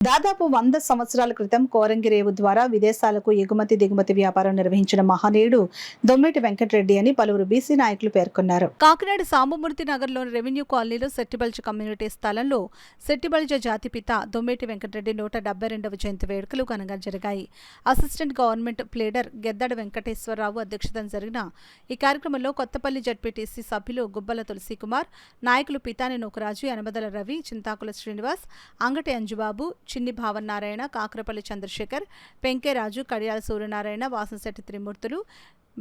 దాదాపు 100 సంవత్సరాల క్రితం కోరంగిరేవు ద్వారా విదేశాలకు ఎగుమతి దిగుమతి వ్యాపారం నిర్వహించిన మహనీయుడు దొమ్మేటి వెంకటరెడ్డి అని పలువురు బీసీ నాయకులు పేర్కొన్నారు. కాకినాడ సాంబమూర్తి నగర్లోని రెవెన్యూ కాలనీలో సెట్టిబల్జ కమ్యూనిటీ స్థలంలో సెట్టిబల్జ జాతిపిత దొమ్మేటి వెంకటరెడ్డి 172వ జయంతి వేడుకలు ఘనంగా జరిగాయి. Assistant government pleader Geddada Venkateswararao అధ్యక్షతన జరిగిన ఈ కార్యక్రమంలో కొత్తపల్లి జడ్పీటీసీ సభ్యులు గుబ్బల తులసీకుమార్, నాయకులు పితాని నూకరాజు, యనమదల రవి, చింతాకుల శ్రీనివాస్, అంగటి అంజుబాబు, చిన్ని భావనారాయణ, కాకరపల్లి చంద్రశేఖర్, పెంకేరాజు, కడియాల సూర్యనారాయణ, వాసంశెట్టి త్రిమూర్తులు,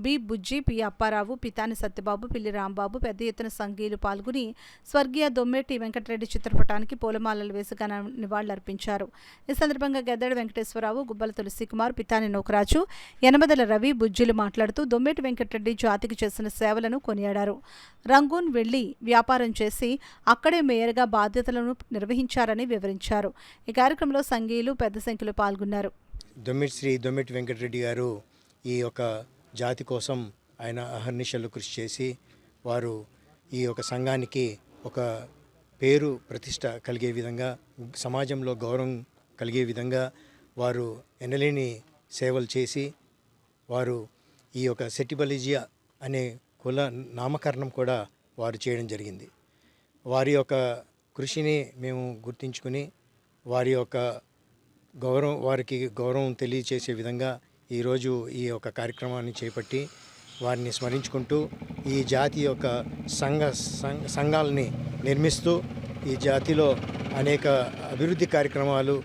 బి బుజ్జి, పి అప్పారావు, పితాని సత్యబాబు, పిల్లి రాంబాబు పెద్ద ఎత్తున సంఘీయులు పాల్గొని స్వర్గీయ దొమ్మేటి వెంకటరెడ్డి చిత్రపటానికి పూలమాలలు వేసి ఘన నివాళులర్పించారు. ఈ సందర్భంగా గెద్దడ వెంకటేశ్వరరావు, గుబ్బల తులసీకుమార్, పితాని నూకరాజు, యనమదల రవి, బుజ్జిలు మాట్లాడుతూ దొమ్మేటి వెంకటరెడ్డి జాతికి చేసిన సేవలను కొనియాడారు. రంగూన్ వెళ్లి వ్యాపారం చేసి అక్కడే మేయర్గా బాధ్యతలను నిర్వహించారని వివరించారు. ఈ కార్యక్రమంలో సంఘీయులు పెద్ద సంఖ్యలో పాల్గొన్నారు. దొమ్మేటి వెంకటరెడ్డి గారు ఈ యొక్క జాతి కోసం ఆయన అహర్నిశలు కృషి చేసి వారు ఈ యొక్క సంఘానికి ఒక పేరు ప్రతిష్ట కలిగే విధంగా, సమాజంలో గౌరవం కలిగే విధంగా వారు ఎనలేని సేవలు చేసి వారు ఈ యొక్క సెట్టిబలిజియా అనే కుల నామకరణం కూడా వారు చేయడం జరిగింది. వారి యొక్క కృషిని మేము గుర్తించుకుని వారికి గౌరవం తెలియచేసే విధంగా ఈరోజు ఈ యొక్క కార్యక్రమాన్ని చేపట్టి వారిని స్మరించుకుంటూ ఈ జాతి యొక్క సంఘాలని నిర్మిస్తూ ఈ జాతిలో అనేక అభివృద్ధి కార్యక్రమాలు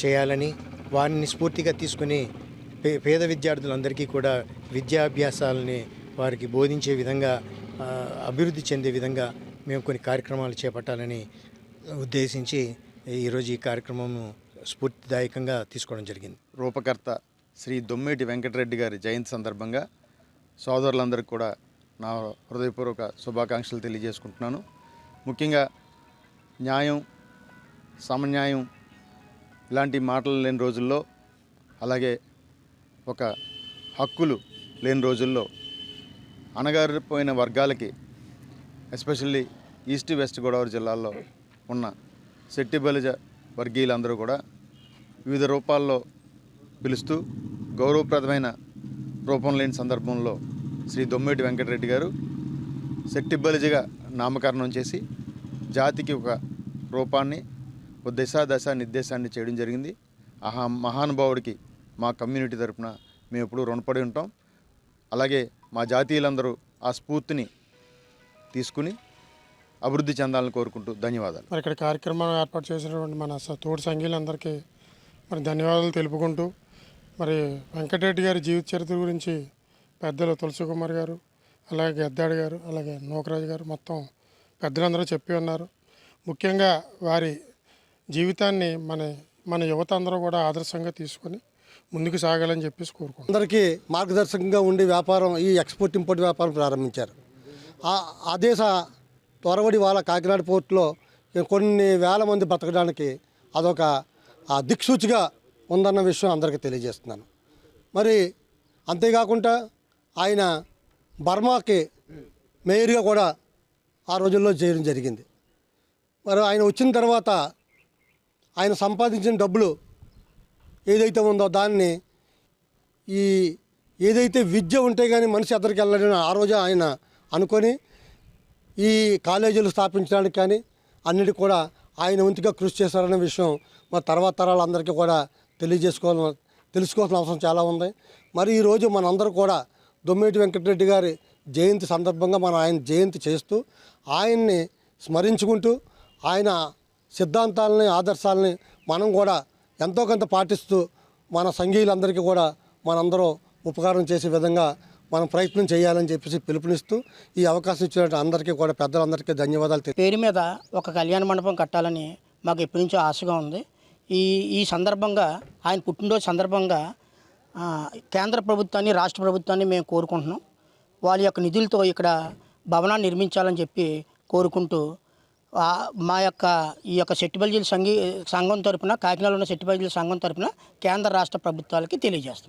చేయాలని వారిని స్ఫూర్తిగా తీసుకుని పేద విద్యార్థులందరికీ కూడా విద్యాభ్యాసాలని వారికి బోధించే విధంగా, అభివృద్ధి చెందే విధంగా మేము కొన్ని కార్యక్రమాలు చేపట్టాలని ఉద్దేశించి ఈరోజు ఈ కార్యక్రమం స్ఫూర్తిదాయకంగా తీసుకోవడం జరిగింది. రూపకర్త శ్రీ దొమ్మేటి వెంకటరెడ్డి గారి జయంతి సందర్భంగా సోదరులందరికీ కూడా నా హృదయపూర్వక శుభాకాంక్షలు తెలియజేసుకుంటున్నాను. ముఖ్యంగా న్యాయం, సమన్యాయం ఇలాంటి మాటలు లేని రోజుల్లో, అలాగే ఒక హక్కులు లేని రోజుల్లో అణగారిపోయిన వర్గాలకి, ఎస్పెషల్లీ ఈస్ట్ వెస్ట్ గోదావరి జిల్లాల్లో ఉన్న సెట్టిబలిజ వర్గీయులందరూ కూడా వివిధ రూపాల్లో పిలుస్తూ గౌరవప్రదమైన రూపం లేని సందర్భంలో శ్రీ దొమ్మేటి వెంకటరెడ్డి గారు సెట్టిబలిజగా నామకరణం చేసి జాతికి ఒక రూపాన్ని, ఒక దశ నిర్దేశాన్ని చేయడం జరిగింది. మహానుభావుడికి మా కమ్యూనిటీ తరఫున మేము ఎప్పుడూ రుణపడి ఉంటాం. అలాగే మా జాతీయులందరూ ఆ స్ఫూర్తిని తీసుకుని అభివృద్ధి చెందాలని కోరుకుంటూ ధన్యవాదాలు. మరి ఇక్కడ కార్యక్రమం ఏర్పాటు చేసినటువంటి మన తోటి సంఘీయులందరికీ మరి ధన్యవాదాలు తెలుపుకుంటూ, మరి వెంకటరెడ్డి గారి జీవిత చరిత్ర గురించి పెద్దలు తులసికుమార్ గారు, అలాగే గెద్దాడు గారు, అలాగే నూకరాజు గారు, మొత్తం పెద్దలందరూ చెప్పి ఉన్నారు. ముఖ్యంగా వారి జీవితాన్ని మన యువత అందరూ కూడా ఆదర్శంగా తీసుకొని ముందుకు సాగాలని చెప్పేసి కోరుకుంటున్నాం. అందరికీ మార్గదర్శకంగా ఉండి వ్యాపారం, ఈ ఎక్స్పోర్ట్ ఇంపోర్ట్ వ్యాపారం ప్రారంభించారు. ఆ దేశ త్వరబడి వాళ్ళ కాకినాడ పోర్టులో కొన్ని వేల మంది బతకడానికి అదొక దిక్సూచిగా ఉందన్న విషయం అందరికీ తెలియజేస్తున్నాను. మరి అంతేకాకుండా ఆయన బర్మాకి మేయర్గా కూడా ఆ రోజుల్లో చేయడం జరిగింది. మరి ఆయన వచ్చిన తర్వాత ఆయన సంపాదించిన డబ్బులు ఏదైతే ఉందో దాన్ని ఏదైతే విద్య ఉంటే కానీ మనిషి ఎద్దరికి వెళ్ళాలని ఆ రోజు ఆయన అనుకొని ఈ కాలేజీలు స్థాపించడానికి కానీ అన్నిటికీ కూడా ఆయన వంతుగా కృషి చేశారనే విషయం మరి తర్వాత తరాలందరికీ కూడా తెలుసుకోవాల్సిన అవసరం చాలా ఉంది. మరి ఈరోజు మనందరూ కూడా దొమ్మేటి వెంకటరెడ్డి గారి జయంతి సందర్భంగా మనం ఆయన జయంతి చేస్తూ ఆయన్ని స్మరించుకుంటూ ఆయన సిద్ధాంతాలని, ఆదర్శాలని మనం కూడా ఎంతో కొంత పాటిస్తూ మన సంఘీయులందరికీ కూడా మనందరూ ఉపకారం చేసే విధంగా మనం ప్రయత్నం చేయాలని చెప్పేసి పిలుపునిస్తూ ఈ అవకాశం ఇచ్చినట్టు అందరికీ కూడా పెద్దలందరికీ ధన్యవాదాలు. పేరు మీద ఒక కళ్యాణ మండపం కట్టాలని మాకు ఎప్పటి నుంచో ఆశగా ఉంది. ఈ సందర్భంగా, ఆయన పుట్టినరోజు సందర్భంగా కేంద్ర ప్రభుత్వాన్ని, రాష్ట్ర ప్రభుత్వాన్ని మేము కోరుకుంటున్నాం. వాళ్ళ యొక్క నిధులతో ఇక్కడ భవనాన్ని నిర్మించాలని చెప్పి కోరుకుంటూ ఈ యొక్క సెట్టిబలిజీల సంఘం తరపున, కాకినాడలో ఉన్న సెట్టిబలిజీల సంఘం తరపున కేంద్ర రాష్ట్ర ప్రభుత్వాలకి తెలియజేస్తున్నాం.